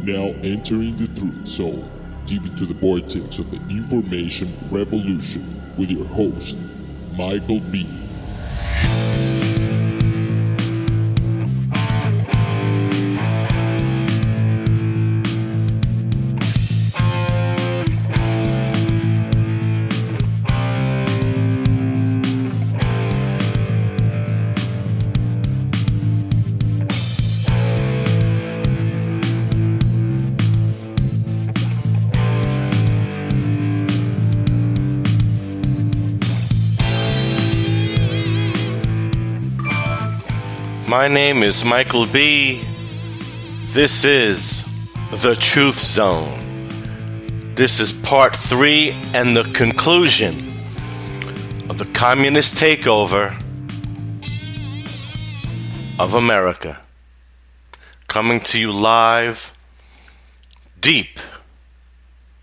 now entering the truth zone, deep into the vortex of the information revolution with your host, Michael B. My name is Michael B. This is The Truth Zone. This is part 3 and the conclusion of the communist takeover of America. Coming to you live, deep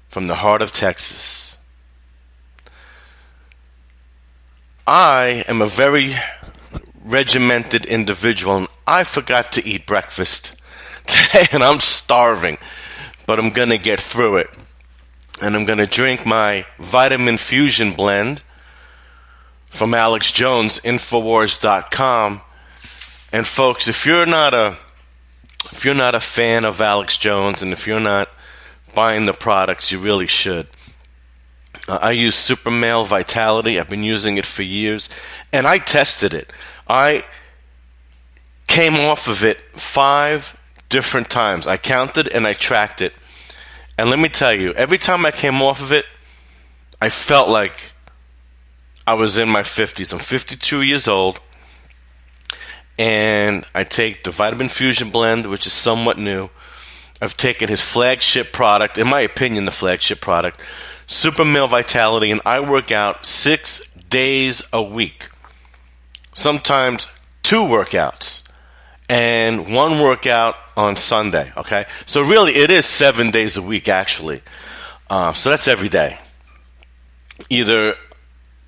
from the heart of Texas. I am a very regimented individual, and I forgot to eat breakfast today, and I'm starving, but I'm gonna get through it. And I'm gonna drink my vitamin fusion blend from Alex Jones, Infowars.com. And folks, if you're not a fan of Alex Jones, and if you're not buying the products, you really should. I use Super Male Vitality. I've been using it for years, and I tested it. I came off of it 5 different times. I counted and I tracked it. And let me tell you, every time I came off of it, I felt like I was in my 50s. I'm 52 years old, and I take the Vitamin Fusion Blend, which is somewhat new. I've taken his flagship product, in my opinion, the flagship product, Super Male Vitality, and I work out 6 days a week. Sometimes 2 workouts and 1 workout on Sunday, okay? So really it is 7 days a week, actually. So that's every day. Either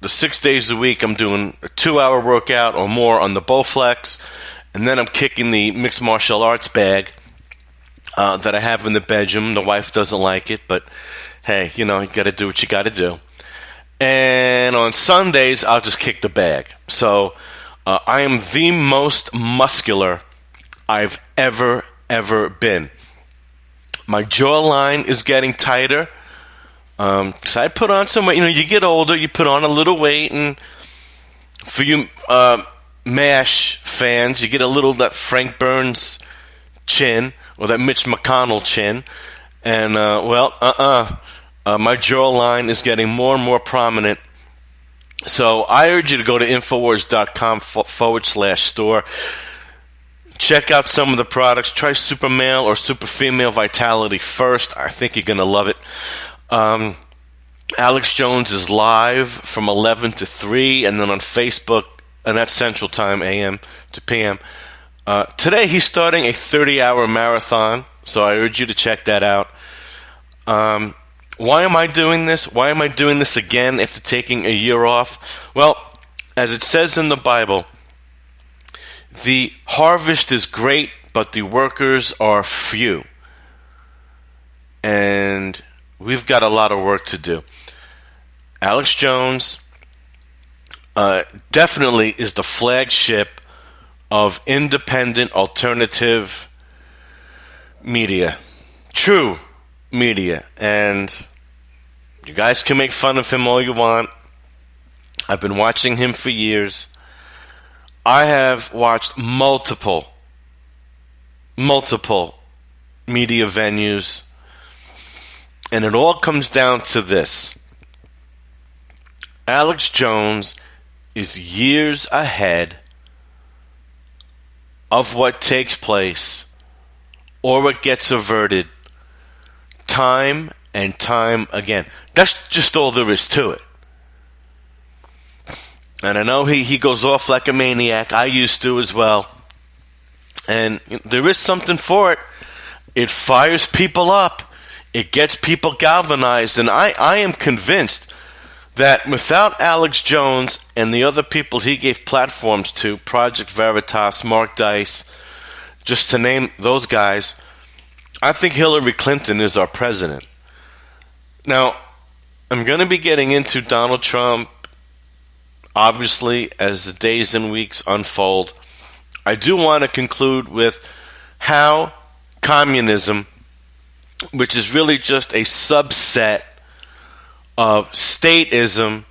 the 6 days a week I'm doing a 2-hour workout or more on the Bowflex, and then I'm kicking the mixed martial arts bag that I have in the bedroom. The wife doesn't like it, but hey, you know, you got to do what you got to do. And on Sundays, I'll just kick the bag. So I am the most muscular I've ever been. My jawline is getting tighter. So I put on some weight. You know, you get older, you put on a little weight. And for you MASH fans, you get a little that Frank Burns chin or that Mitch McConnell chin. And, my jawline is getting more and more prominent. So I urge you to go to Infowars.com/store. Check out some of the products. Try Super Male or Super Female Vitality first. I think you're going to love it. Alex Jones is live from 11 to 3, and then on Facebook, and that's Central Time, AM to PM. Today he's starting a 30-hour marathon, so I urge you to check that out. Why am I doing this? Why am I doing this again after taking a year off? Well, as it says in the Bible, the harvest is great, but the workers are few. And we've got a lot of work to do. Alex Jones definitely is the flagship of independent alternative media. True media. And you guys can make fun of him all you want. I've been watching him for years. I have watched multiple media venues, and it all comes down to this. Alex Jones is years ahead of what takes place or what gets averted time and time again. That's just all there is to it. And I know he goes off like a maniac. I used to as well. And there is something for it. It fires people up. It gets people galvanized. And I am convinced that without Alex Jones and the other people he gave platforms to, Project Veritas, Mark Dice, just to name those guys, I think Hillary Clinton is our president. Now, I'm going to be getting into Donald Trump, obviously, as the days and weeks unfold. I do want to conclude with how communism, which is really just a subset of statism,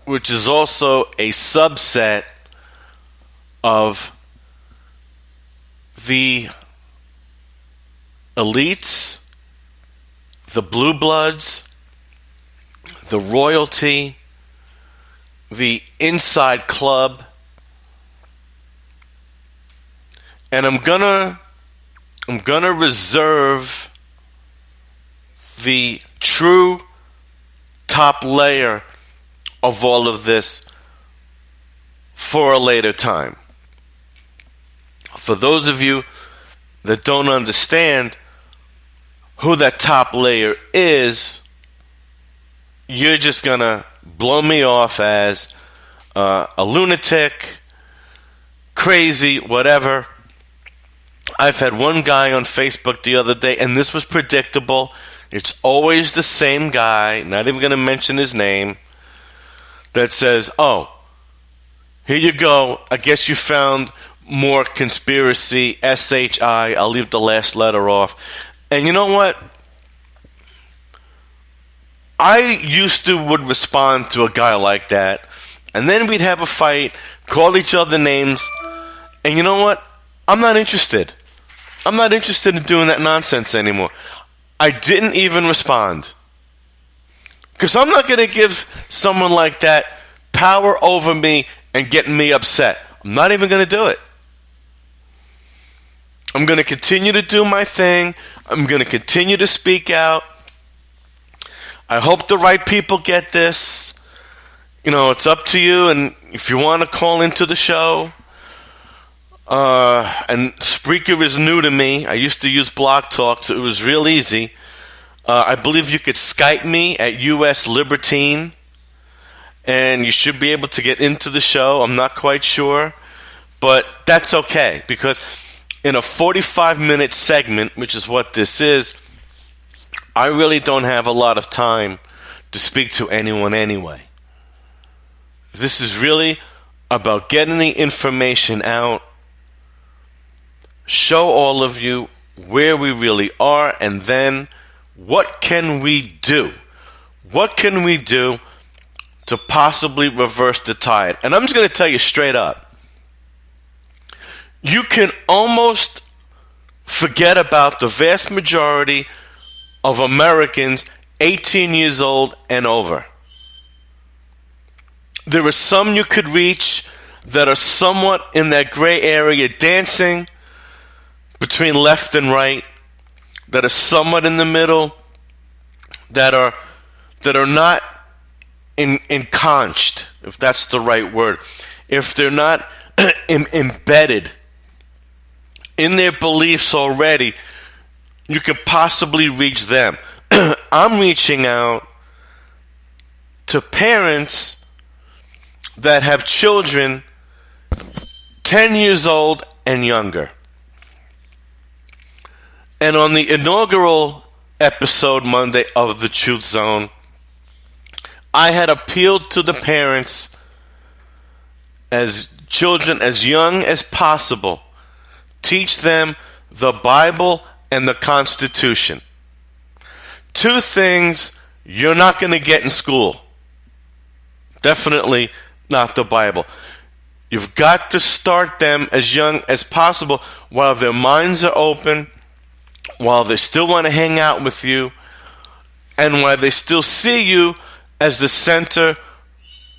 which is also a subset of the elites, the blue bloods, the royalty, the inside club. And I'm gonna reserve the true top layer of all of this for a later time. For those of you that don't understand who that top layer is, you're just gonna blow me off as a lunatic, crazy, whatever. I've had one guy on Facebook the other day, and this was predictable. It's always the same guy, not even going to mention his name, that says, oh, here you go. I guess you found more conspiracy, SHI. I'll leave the last letter off. And you know what? I used to would respond to a guy like that, and then we'd have a fight, call each other names, and you know what? I'm not interested. I'm not interested in doing that nonsense anymore. I didn't even respond. Because I'm not going to give someone like that power over me and get me upset. I'm not even going to do it. I'm going to continue to do my thing. I'm going to continue to speak out. I hope the right people get this. You know, it's up to you. And if you want to call into the show, and Spreaker is new to me. I used to use Blog Talk, so it was real easy. I believe you could Skype me at US Libertine, and you should be able to get into the show. I'm not quite sure, but that's okay, because in a 45-minute segment, which is what this is, I really don't have a lot of time to speak to anyone anyway. This is really about getting the information out, show all of you where we really are, and then what can we do? What can we do to possibly reverse the tide? And I'm just going to tell you straight up. You can almost forget about the vast majority of Americans 18 years old and over. There are some you could reach that are somewhat in that gray area, dancing between left and right, that are somewhat in the middle, that are not enconched, if that's the right word, if they're not embedded in their beliefs already, you could possibly reach them. I'm reaching out to parents that have children 10 years old and younger. And on the inaugural episode Monday of The Truth Zone, I had appealed to the parents as children as young as possible. Teach them the Bible and the Constitution. Two things you're not going to get in school. Definitely not the Bible. You've got to start them as young as possible while their minds are open, while they still want to hang out with you, and while they still see you as the center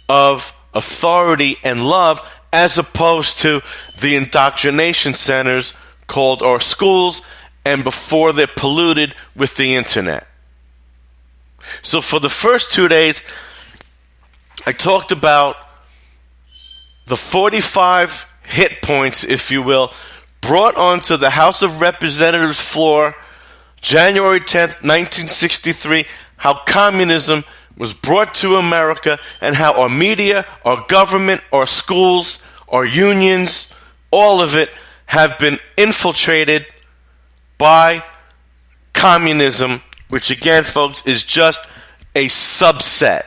of authority and love, as opposed to the indoctrination centers called our schools, and before they're polluted with the internet. So for the first 2 days, I talked about the 45 hit points, if you will, brought onto the House of Representatives floor January 10th, 1963, how communism was brought to America and how our media, our government, our schools, our unions, all of it have been infiltrated by communism, which again, folks, is just a subset.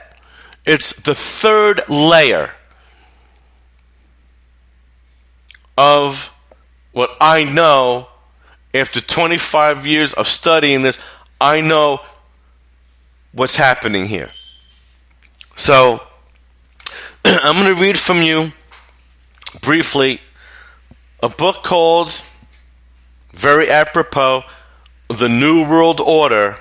It's the third layer of what I know after 25 years of studying this. I know what's happening here. So, I'm going to read from you briefly a book called, very apropos, The New World Order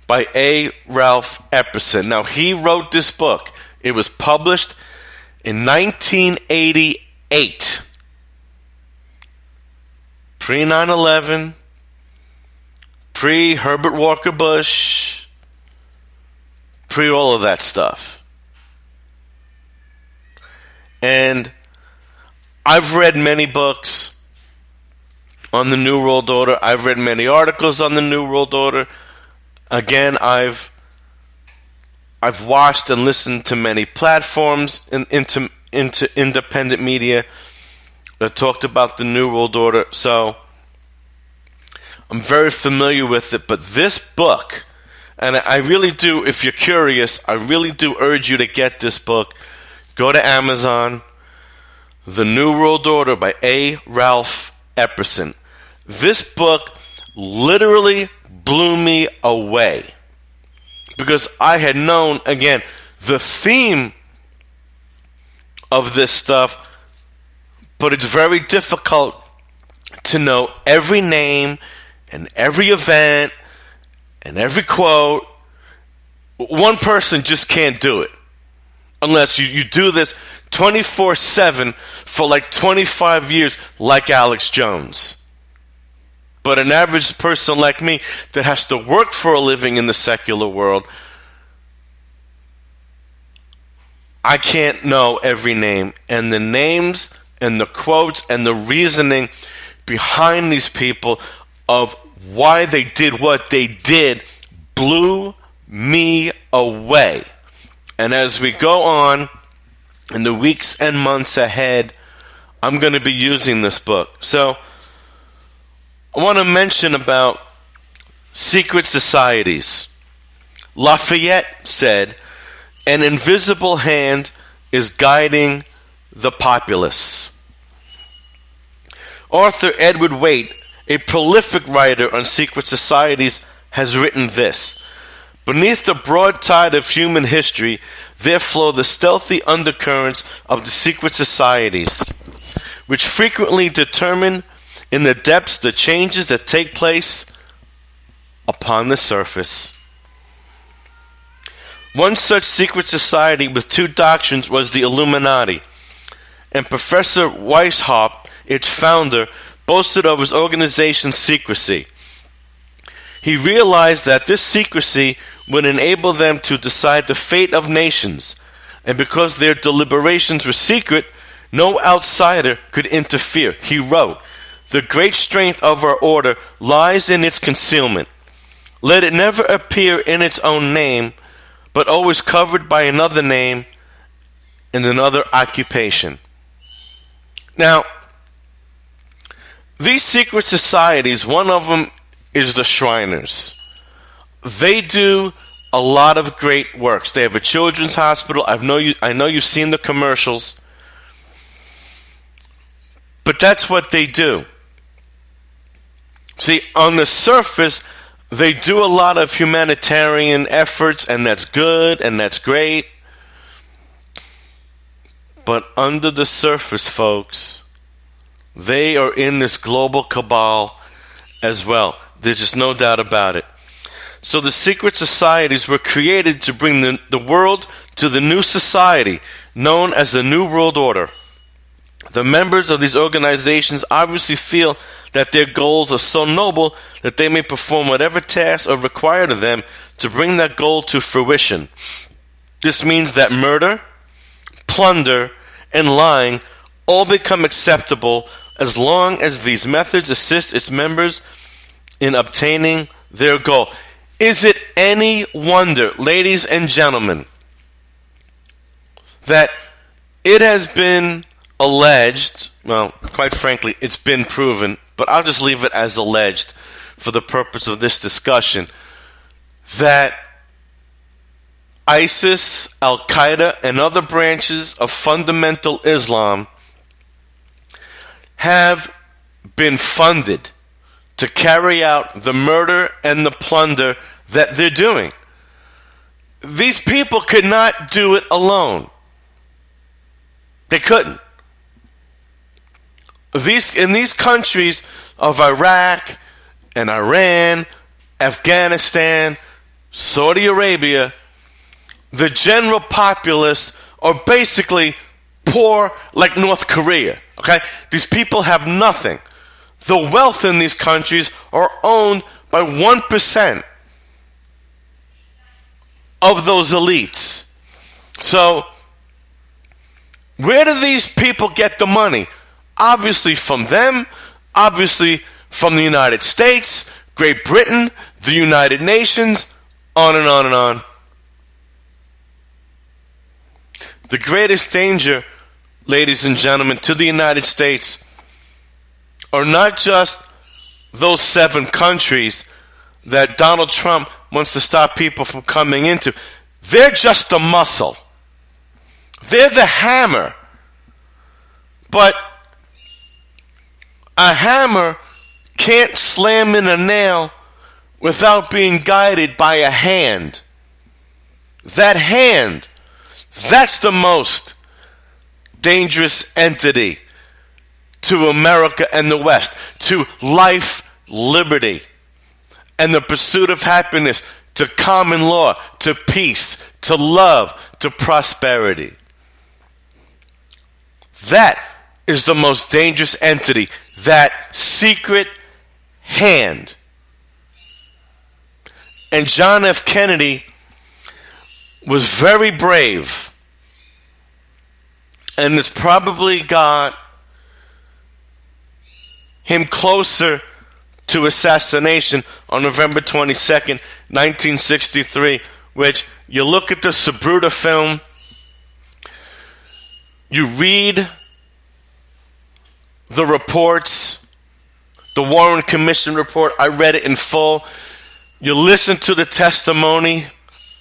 by A. Ralph Epperson. Now, he wrote this book. It was published in 1988. Pre-9/11, pre-Herbert Walker Bush, pre-all of that stuff. And I've read many books on the New World Order. I've read many articles on the New World Order. Again, I've watched and listened to many platforms into independent media that talked about the New World Order, so I'm very familiar with it. But this book, and I really do, if you're curious, I really do urge you to get this book. Go to Amazon, The New World Order by A. Ralph Epperson. This book literally blew me away because I had known, again, the theme of this stuff, but it's very difficult to know every name and every event and every quote. One person just can't do it unless you do this 24/7 for like 25 years like Alex Jones. But an average person like me that has to work for a living in the secular world, I can't know every name. And the names and the quotes and the reasoning behind these people of why they did what they did blew me away. And as we go on in the weeks and months ahead, I'm going to be using this book. So I want to mention about secret societies. Lafayette said, "An invisible hand is guiding the populace." Arthur Edward Waite, a prolific writer on secret societies, has written this: "Beneath the broad tide of human history, there flow the stealthy undercurrents of the secret societies, which frequently determine in the depths the changes that take place upon the surface." One such secret society with two doctrines was the Illuminati, and Professor Weishaupt, its founder, boasted of his organization's secrecy. He realized that this secrecy would enable them to decide the fate of nations, and because their deliberations were secret, no outsider could interfere. He wrote, "The great strength of our order lies in its concealment. Let it never appear in its own name, but always covered by another name and another occupation." Now, these secret societies, one of them is the Shriners. They do a lot of great works. They have a children's hospital. I know you've seen the commercials. But that's what they do. See, on the surface, they do a lot of humanitarian efforts, and that's good, and that's great. But under the surface, folks, they are in this global cabal as well. There's just no doubt about it. So the secret societies were created to bring the world to the new society known as the New World Order. The members of these organizations obviously feel that their goals are so noble that they may perform whatever tasks are required of them to bring that goal to fruition. This means that murder, plunder, and lying all become acceptable as long as these methods assist its members in obtaining their goal. Is it any wonder, ladies and gentlemen, that it has been alleged, well, quite frankly, it's been proven, but I'll just leave it as alleged, for the purpose of this discussion, that ISIS, Al-Qaeda, and other branches of fundamental Islam have been funded to carry out the murder and the plunder that they're doing. These people could not do it alone. They couldn't. In these countries of Iraq and Iran, Afghanistan, Saudi Arabia, the general populace are basically poor like North Korea. Okay? These people have nothing. The wealth in these countries are owned by 1% of those elites. So, where do these people get the money? Obviously from them, obviously from the United States, Great Britain, the United Nations, on and on and on. The greatest danger, ladies and gentlemen, to the United States are not just those 7 countries that Donald Trump wants to stop people from coming into. They're just a muscle. They're the hammer. But a hammer can't slam in a nail without being guided by a hand. That hand, that's the most dangerous entity to America and the West, to life, liberty, and the pursuit of happiness, to common law, to peace, to love, to prosperity. That is the most dangerous entity, that secret hand. And John F. Kennedy was very brave, and it's probably got him closer to assassination on November 22nd, 1963, which you look at the Sabruta film, you read the reports, the Warren Commission report, I read it in full. You listen to the testimony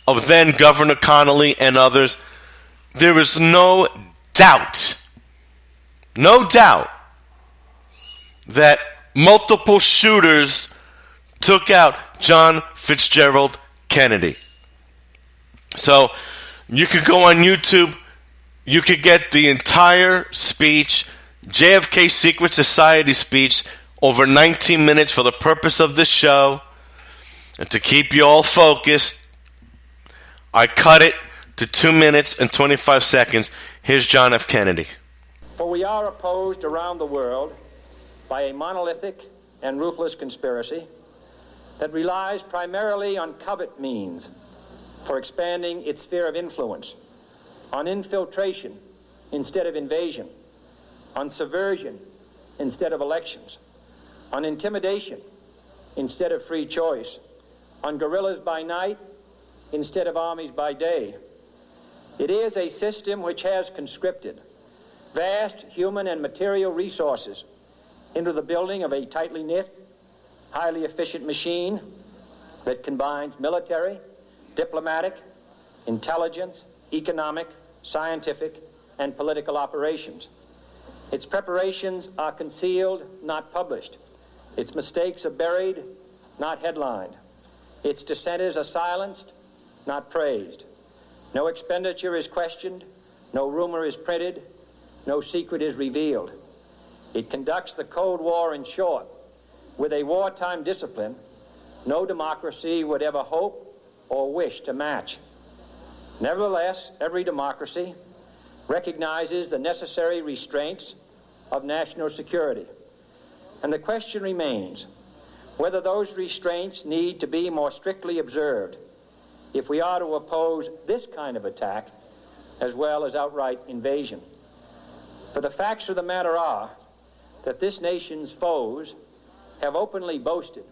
of then Governor Connolly and others. There is no doubt that multiple shooters took out John Fitzgerald Kennedy. So you could go on YouTube, you could get the entire speech, JFK Secret Society speech, over 19 minutes for the purpose of this show. And to keep you all focused, I cut it to 2 minutes and 25 seconds. Here's John F. Kennedy. For we are opposed around the world by a monolithic and ruthless conspiracy that relies primarily on covert means for expanding its sphere of influence, on infiltration instead of invasion, on subversion instead of elections, on intimidation instead of free choice, on guerrillas by night instead of armies by day. It is a system which has conscripted vast human and material resources into the building of a tightly knit, highly efficient machine that combines military, diplomatic, intelligence, economic, scientific, and political operations. Its preparations are concealed, not published. Its mistakes are buried, not headlined. Its dissenters are silenced, not praised. No expenditure is questioned, no rumor is printed, no secret is revealed. It conducts the Cold War, in short, with a wartime discipline no democracy would ever hope or wish to match. Nevertheless, every democracy recognizes the necessary restraints of national security. And the question remains whether those restraints need to be more strictly observed if we are to oppose this kind of attack as well as outright invasion. For the facts of the matter are that this nation's foes have openly boasted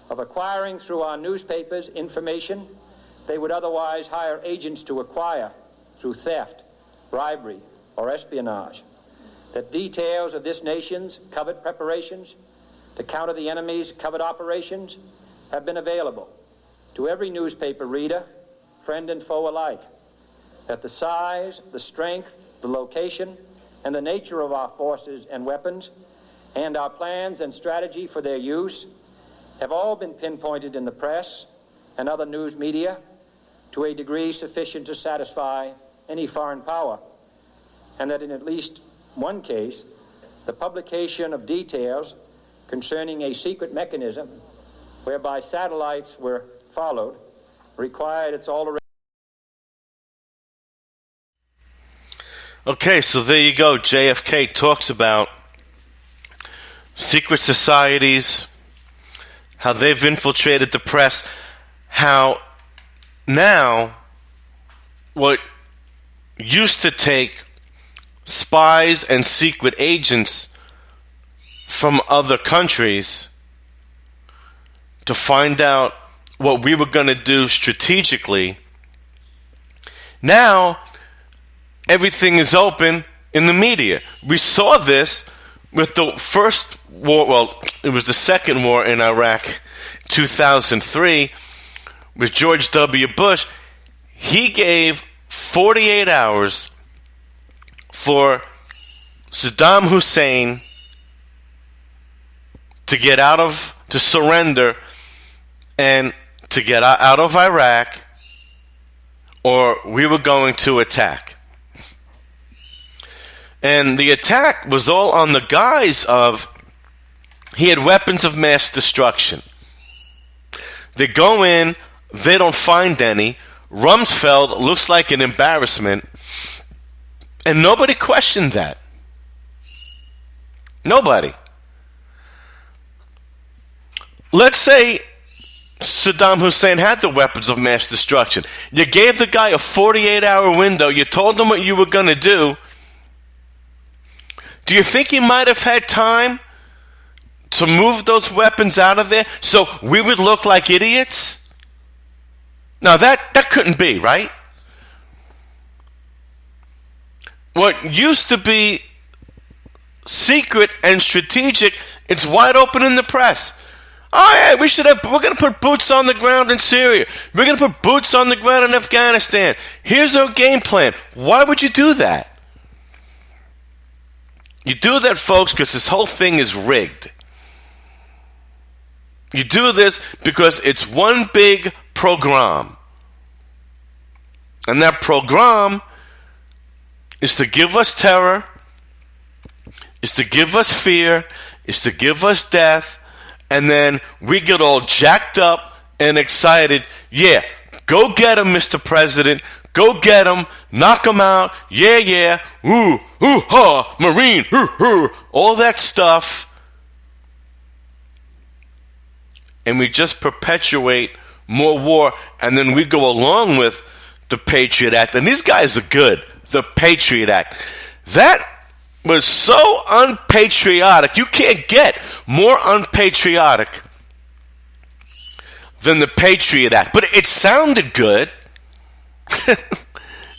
of acquiring through our newspapers information they would otherwise hire agents to acquire through theft, bribery, or espionage. That details of this nation's covert preparations to counter the enemy's covert operations have been available to every newspaper reader, friend and foe alike, that the size, the strength, the location, and the nature of our forces and weapons, and our plans and strategy for their use, have all been pinpointed in the press and other news media to a degree sufficient to satisfy any foreign power, and that in at least one case, the publication of details concerning a secret mechanism whereby satellites were followed required its alteration. Okay, so there you go. JFK talks about secret societies, how they've infiltrated the press, how now what used to take spies and secret agents from other countries to find out what we were going to do strategically, now everything is open in the media. We saw this with the first war, well, it was the second war in Iraq, 2003, with George W. Bush. He gave 48 hours for Saddam Hussein to surrender and to get out of Iraq, or we were going to attack. And the attack was all on the guise of he had weapons of mass destruction. They go in, they don't find any. Rumsfeld looks like an embarrassment. And nobody questioned that. Nobody. Let's say Saddam Hussein had the weapons of mass destruction. You gave the guy a 48-hour window. You told him what you were going to do. Do you think he might have had time to move those weapons out of there so we would look like idiots? Now, that couldn't be, right? What used to be secret and strategic, it's wide open in the press. Oh, yeah, we're going to put boots on the ground in Syria. We're going to put boots on the ground in Afghanistan. Here's our game plan. Why would you do that? You do that, folks, because this whole thing is rigged. You do this because it's one big program. And that program is to give us terror, is to give us fear, is to give us death, and then we get all jacked up and excited. Yeah, go get him, Mr. President. Go get him. Knock him out. Yeah, yeah. Ooh, ooh, ha, Marine. All that stuff. And we just perpetuate more war, and then we go along with the Patriot Act. And these guys are good. The Patriot Act. That was so unpatriotic. You can't get more unpatriotic than the Patriot Act. But it sounded good.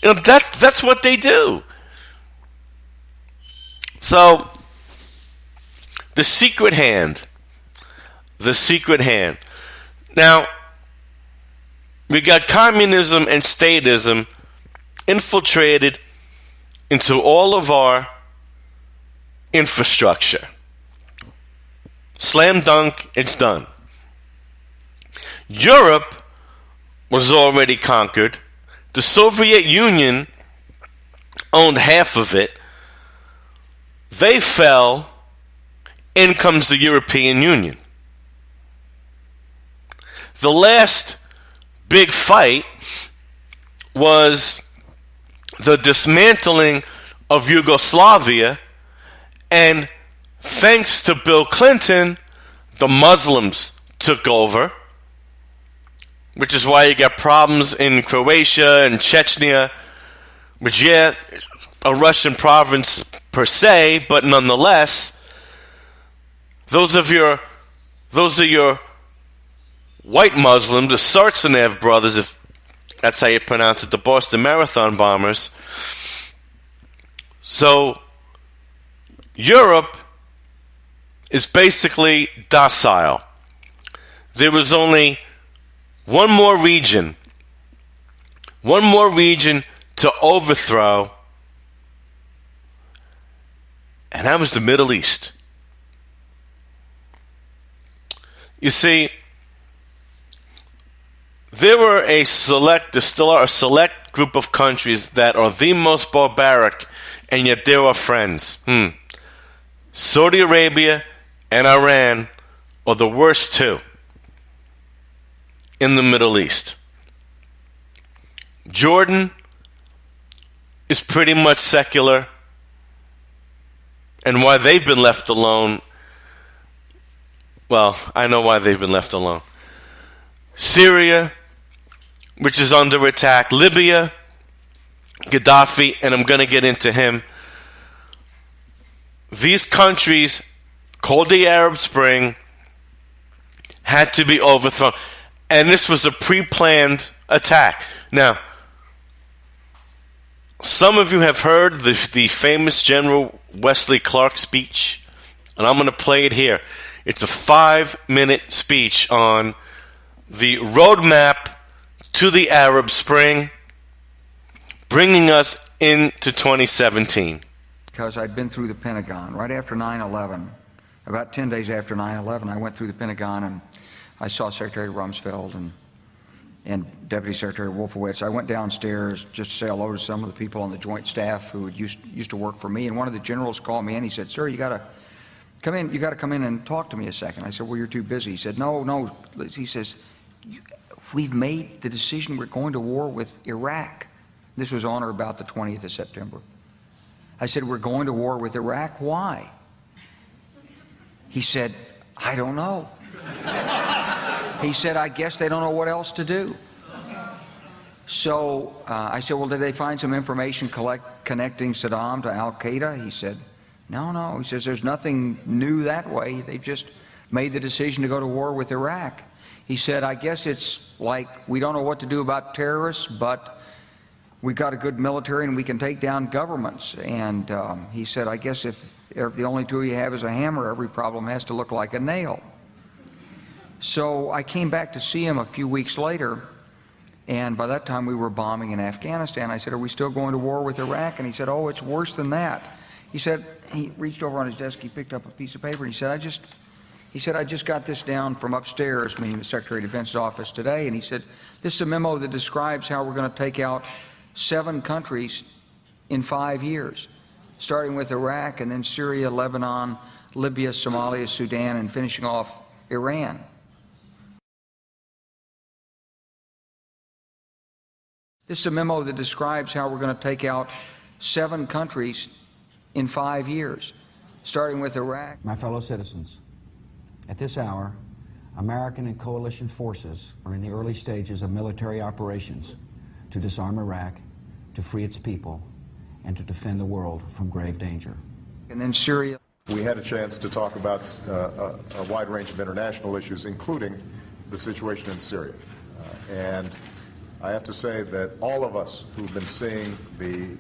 That's what they do. So, the secret hand. The secret hand. Now, we got communism and statism infiltrated into all of our infrastructure. Slam dunk, it's done. Europe was already conquered. The Soviet Union owned half of it. They fell. In comes the European Union. The last big fight was the dismantling of Yugoslavia, and thanks to Bill Clinton, the Muslims took over, which is why you got problems in Croatia and Chechnya, which, yeah, a Russian province per se, but nonetheless, those are your white Muslims, the Sartsenev brothers, if that's how you pronounce it, the Boston Marathon bombers. So, Europe is basically docile. There was only one more region to overthrow, and that was the Middle East. You see, there still are a select group of countries that are the most barbaric, and yet they're our friends. Saudi Arabia and Iran are the worst two in the Middle East. Jordan is pretty much secular, and why they've been left alone, well, I know why they've been left alone. Syria, which is under attack. Libya, Gaddafi, and I'm going to get into him. These countries, called the Arab Spring, had to be overthrown. And this was a pre-planned attack. Now, some of you have heard the famous General Wesley Clark speech, and I'm going to play it here. It's a 5-minute speech on the roadmap to the Arab Spring, bringing us into 2017. Because I'd been through the Pentagon right after 9/11. About 10 days after 9/11, I went through the Pentagon and I saw Secretary Rumsfeld and Deputy Secretary Wolfowitz. I went downstairs just to say hello to some of the people on the Joint Staff who used to work for me. And one of the generals called me in. He said, "Sir, you got to come in. You got to come in and talk to me a second." I said, "Well, you're too busy." He said, "No." He says, "We've made the decision. We're going to war with Iraq." This was on or about the 20th of September. I said, "We're going to war with Iraq. Why?" He said, "I don't know." He said, "I guess they don't know what else to do." So I said, "Well, did they find some information connecting Saddam to Al-Qaeda?" He said, No. He says, "There's nothing new that way. They've just made the decision to go to war with Iraq." He said, "I guess it's like we don't know what to do about terrorists, but we've got a good military and we can take down governments." And he said, "I guess if the only tool you have is a hammer, every problem has to look like a nail." So I came back to see him a few weeks later, and by that time we were bombing in Afghanistan. I said, "Are we still going to war with Iraq?" And he said, "Oh, it's worse than that." He said, he reached over on his desk, he picked up a piece of paper, and he said, I just got this down from upstairs," meaning the Secretary of Defense's office today, and he said, "This is a memo that describes how we're going to take out 7 countries in 5 years, starting with Iraq and then Syria, Lebanon, Libya, Somalia, Sudan, and finishing off Iran." This is a memo that describes how we're going to take out 7 countries in 5 years, starting with Iraq. My fellow citizens, at this hour, American and coalition forces are in the early stages of military operations to disarm Iraq, to free its people, and to defend the world from grave danger. And then Syria. We had a chance to talk about a wide range of international issues, including the situation in Syria. And I have to say that all of us who've been seeing the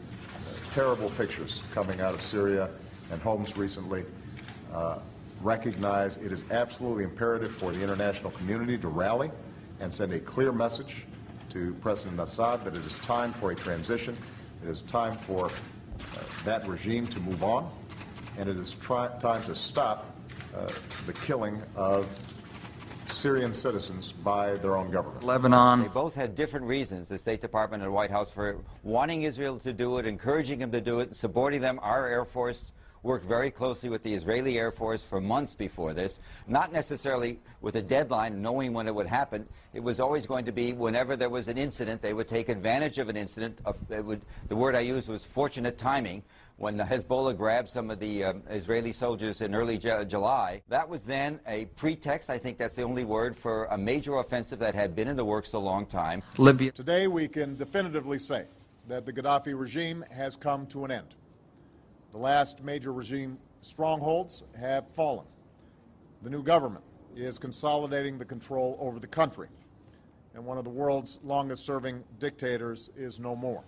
terrible pictures coming out of Syria and Homs recently recognize it is absolutely imperative for the international community to rally and send a clear message to President Assad that it is time for a transition, it is time for that regime to move on, and it is time to stop the killing of Syrian citizens by their own government. Lebanon. They both had different reasons, the State Department and the White House, for wanting Israel to do it, encouraging them to do it, supporting them. Our Air Force worked very closely with the Israeli Air Force for months before this, not necessarily with a deadline, knowing when it would happen. It was always going to be whenever there was an incident, they would take advantage of an incident. The word I used was fortunate timing. When Hezbollah grabbed some of the Israeli soldiers in early July, that was then a pretext, I think that's the only word, for a major offensive that had been in the works a long time. Libya. Today we can definitively say that the Gaddafi regime has come to an end. The last major regime strongholds have fallen. The new government is consolidating the control over the country, and one of the world's longest-serving dictators is no more.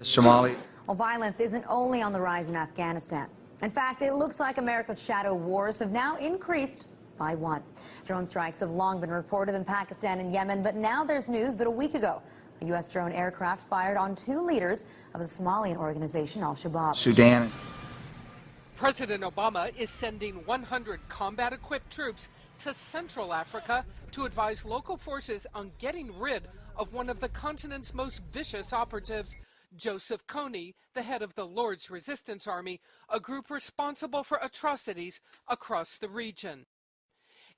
Somalia. Well, violence isn't only on the rise in Afghanistan. In fact, it looks like America's shadow wars have now increased by one. Drone strikes have long been reported in Pakistan and Yemen, but now there's news that a week ago, a U.S. drone aircraft fired on 2 leaders of the Somalian organization Al-Shabaab. Sudan. President Obama is sending 100 combat-equipped troops to Central Africa to advise local forces on getting rid of one of the continent's most vicious operatives, Joseph Kony, the head of the Lord's Resistance Army, a group responsible for atrocities across the region.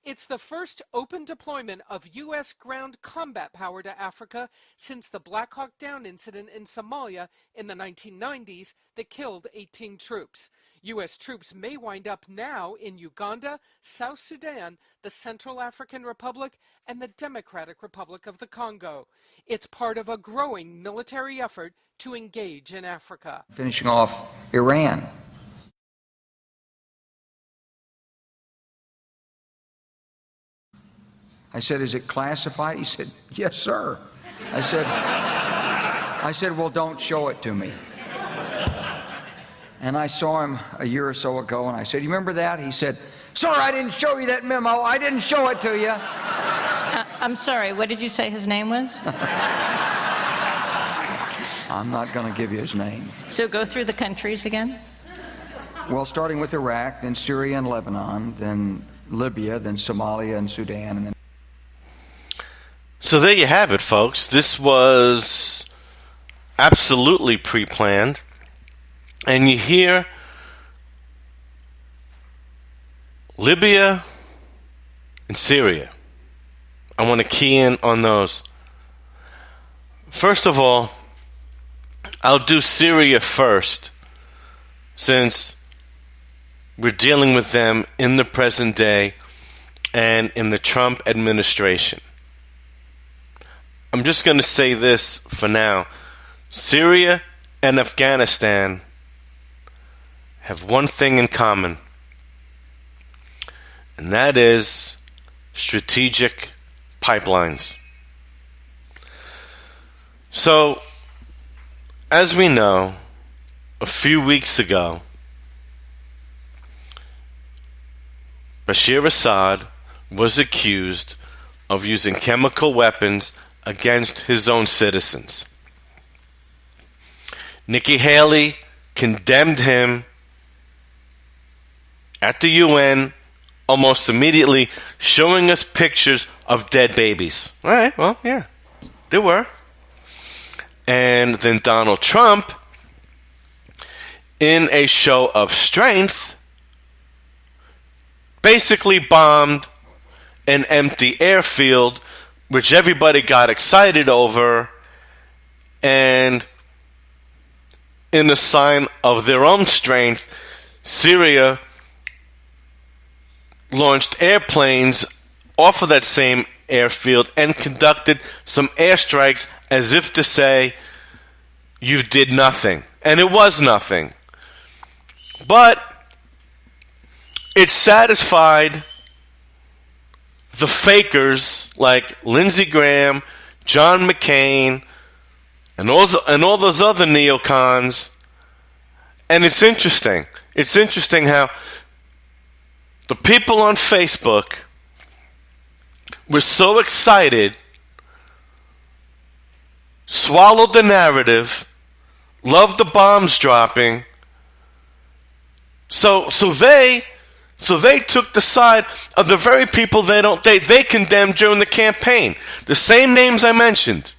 It's the first open deployment of U.S. ground combat power to Africa since the Black Hawk Down incident in Somalia in the 1990s that killed 18 troops. U.S. troops may wind up now in Uganda, South Sudan, the Central African Republic, and the Democratic Republic of the Congo. It's part of a growing military effort to engage in Africa. Finishing off Iran. I said, is it classified? He said, yes, sir. I said, well, don't show it to me. And I saw him a year or so ago, and I said, you remember that? He said, sir, I didn't show you that memo. I didn't show it to you. I'm sorry, what did you say his name was? I'm not going to give you his name. So go through the countries again. Well, starting with Iraq, then Syria and Lebanon, then Libya, then Somalia and Sudan, and then... So there you have it, folks. This was absolutely pre-planned. And you hear Libya and Syria. I want to key in on those. First of all, I'll do Syria first, since we're dealing with them in the present day and in the Trump administration. I'm just going to say this for now. Syria and Afghanistan have one thing in common, and that is strategic pipelines. So, as we know, a few weeks ago, Bashar Assad was accused of using chemical weapons against his own citizens. Nikki Haley condemned him at the UN almost immediately, showing us pictures of dead babies. All right, well, yeah, there were. And then Donald Trump, in a show of strength, basically bombed an empty airfield, which everybody got excited over, and in a sign of their own strength, Syria launched airplanes off of that same airfield and conducted some airstrikes as if to say, you did nothing. And it was nothing. But it satisfied the fakers like Lindsey Graham, John McCain, and all those other neocons. And it's interesting. It's interesting how the people on Facebook were so excited, swallowed the narrative, loved the bombs dropping. So they took the side of the very people they condemned during the campaign. The same names I mentioned.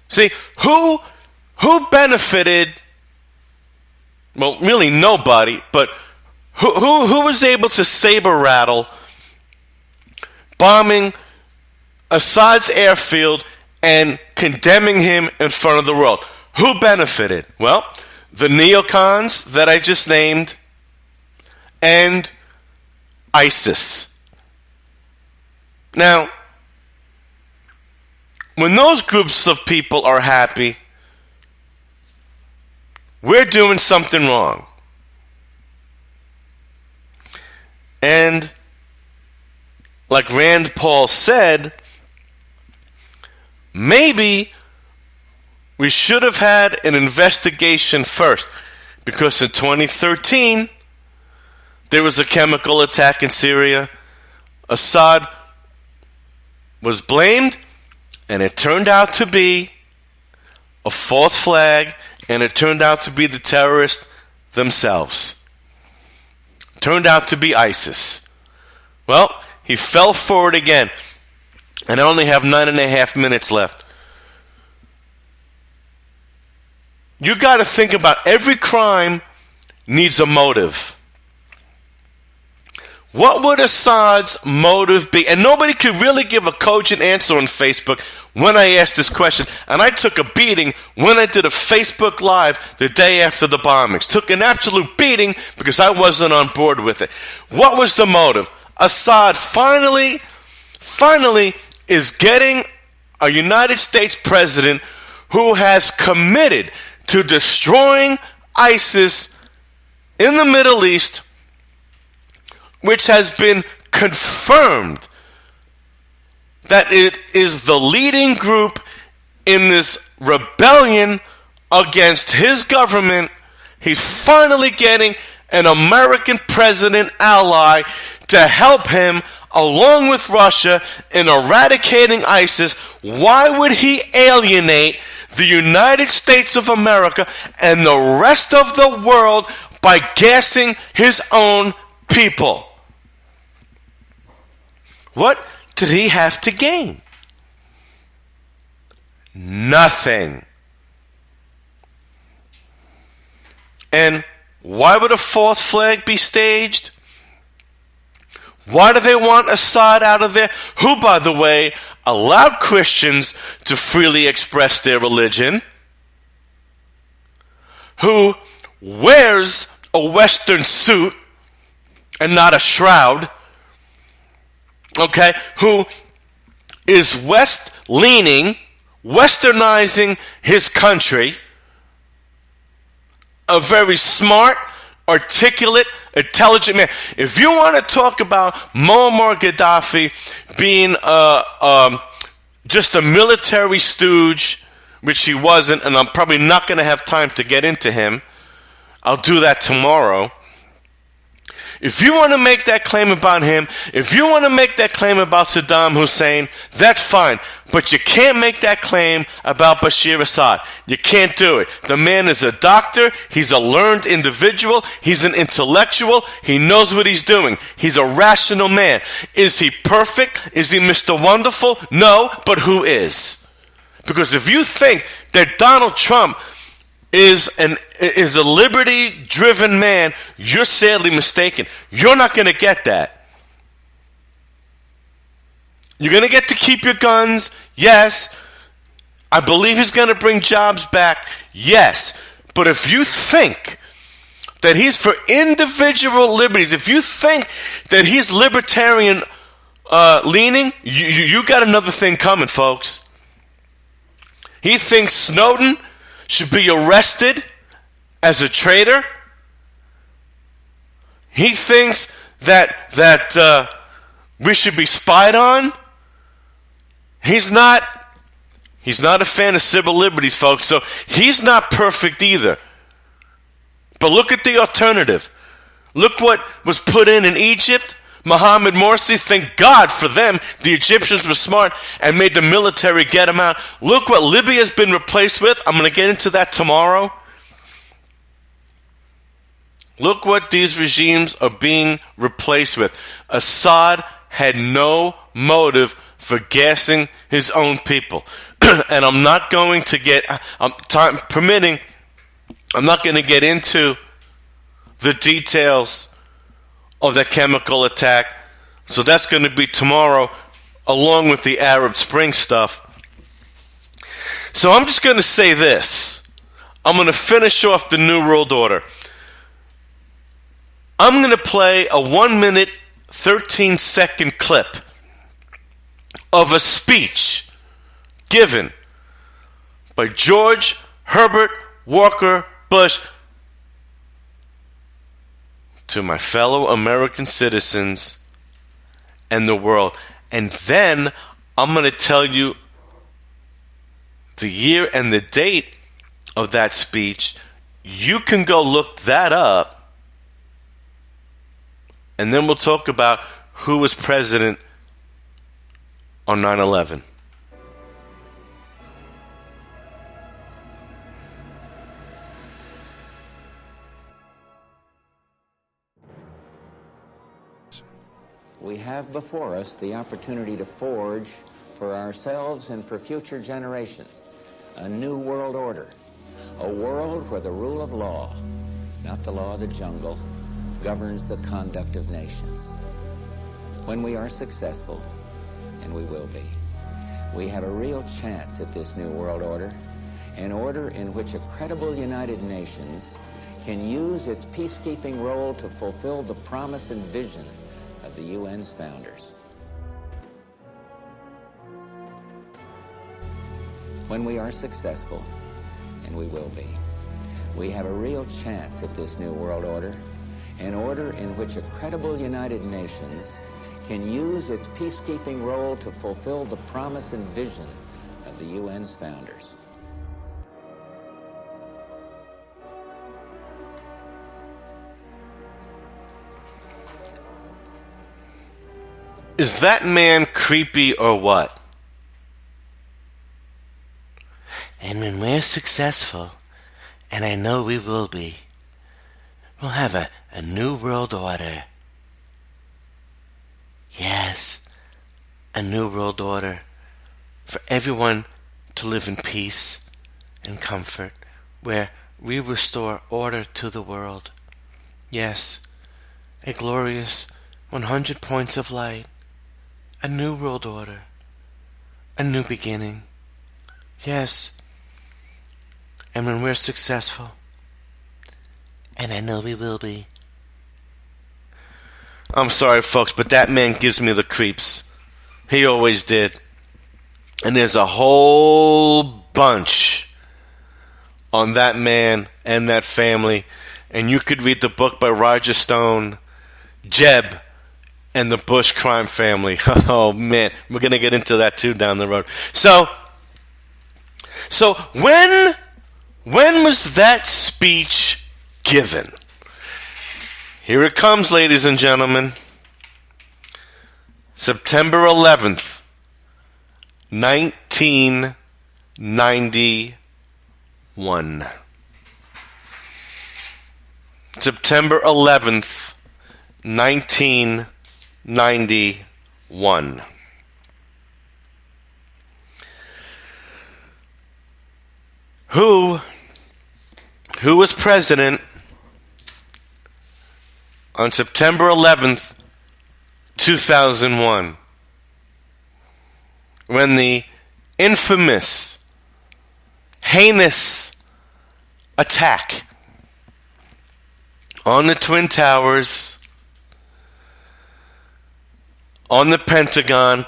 See, who benefited? Well, really nobody, but who was able to saber rattle bombing Assad's airfield and condemning him in front of the world? Who benefited? Well, the neocons that I just named and ISIS. Now, when those groups of people are happy, we're doing something wrong. And like Rand Paul said, maybe we should have had an investigation first Because in 2013, there was a chemical attack in Syria. Assad was blamed, and it turned out to be a false flag, and it turned out to be the terrorists themselves. Turned out to be ISIS. Well, he fell for it again, and I only have 9.5 minutes left. You got to think about every crime needs a motive. What would Assad's motive be? And nobody could really give a cogent answer on Facebook when I asked this question. And I took a beating when I did a Facebook Live the day after the bombings. Took an absolute beating because I wasn't on board with it. What was the motive? Assad finally is getting a United States president who has committed to destroying ISIS in the Middle East, which has been confirmed that it is the leading group in this rebellion against his government. He's finally getting an American president ally to help him, along with Russia, in eradicating ISIS. Why would he alienate the United States of America and the rest of the world by gassing his own people? What did he have to gain? Nothing. And why would a false flag be staged? Why do they want Assad out of there? Who, by the way, allowed Christians to freely express their religion? Who wears a Western suit and not a shroud? Okay, who is West-leaning, westernizing his country, a very smart, articulate, intelligent man. If you want to talk about Muammar Gaddafi being just a military stooge, which he wasn't, and I'm probably not going to have time to get into him, I'll do that tomorrow. If you want to make that claim about him, if you want to make that claim about Saddam Hussein, that's fine. But you can't make that claim about Bashir Assad. You can't do it. The man is a doctor. He's a learned individual. He's an intellectual. He knows what he's doing. He's a rational man. Is he perfect? Is he Mr. Wonderful? No, but who is? Because if you think that Donald Trump is a liberty-driven man, you're sadly mistaken. You're not going to get that. You're going to get to keep your guns, yes. I believe he's going to bring jobs back, yes. But if you think that he's for individual liberties, if you think that he's libertarian leaning, you got another thing coming, folks. He thinks Snowden should be arrested as a traitor. He thinks that we should be spied on. He's not a fan of civil liberties, folks, so he's not perfect either. But look at the alternative. Look what was put in Egypt. Mohammed Morsi, thank God for them. The Egyptians were smart and made the military get them out. Look what Libya has been replaced with. I'm going to get into that tomorrow. Look what these regimes are being replaced with. Assad had no motive for gassing his own people. And I'm not going to get, time permitting, I'm not going to get into the details of that chemical attack. So that's going to be tomorrow, along with the Arab Spring stuff. So I'm just going to say this. I'm going to finish off the New World Order. I'm going to play a 1 minute, 13-second clip of a speech given by George Herbert Walker Bush to my fellow American citizens and the world. And then I'm going to tell you the year and the date of that speech You can go look that up, and then we'll talk about who was president on 9/11. We have before us the opportunity to forge for ourselves and for future generations a new world order, a world where the rule of law, not the law of the jungle, governs the conduct of nations. When we are successful, and we will be, we have a real chance at this new world order, an order in which a credible United Nations can use its peacekeeping role to fulfill the promise and vision of the UN's founders. When we are successful, and we will be, we have a real chance at this new world order, an order in which a credible United Nations can use its peacekeeping role to fulfill the promise and vision of the UN's founders. Is that man creepy or what? And when we're successful, and I know we will be, we'll have a new world order. Yes, a new world order for everyone to live in peace and comfort, where we restore order to the world. Yes, a glorious 100 points of light, a new world order, a new beginning. Yes, and when we're successful, and I know we will be. I'm sorry, folks, but that man gives me the creeps. He always did. And there's a whole bunch on that man and that family. And you could read the book by Roger Stone, Jeb and the Bush crime family. Oh, man. We're going to get into that, too, down the road. So when was that speech given? Here it comes, ladies and gentlemen. September 11th, 1991. September 11th, 1991. Who was president on September 11th, 2001, when the infamous, heinous attack on the Twin Towers, on the Pentagon,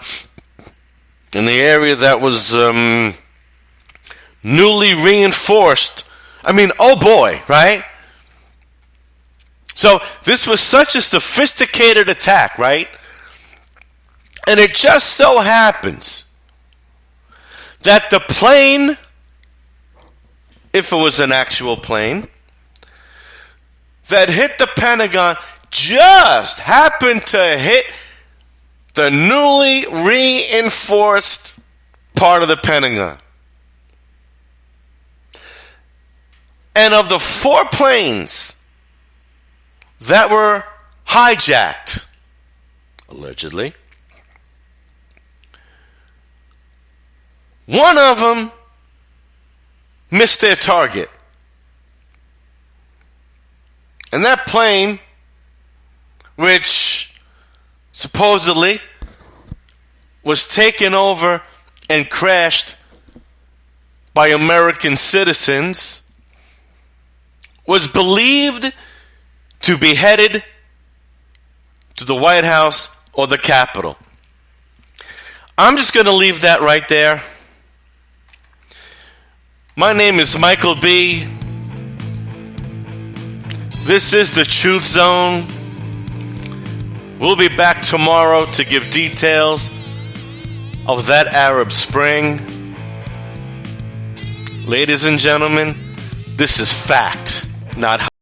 in the area that was newly reinforced. I mean, oh boy, right? So this was such a sophisticated attack, right? And it just so happens that the plane, if it was an actual plane, that hit the Pentagon just happened to hit the newly reinforced part of the Pentagon. And of the 4 planes that were hijacked, allegedly, one of them missed their target. And that plane, which supposedly was taken over and crashed by American citizens, was believed to be headed to the White House or the Capitol. I'm just going to leave that right there. My name is Michael B. This is the Truth Zone. We'll be back tomorrow to give details of that Arab Spring. Ladies and gentlemen, this is fact. not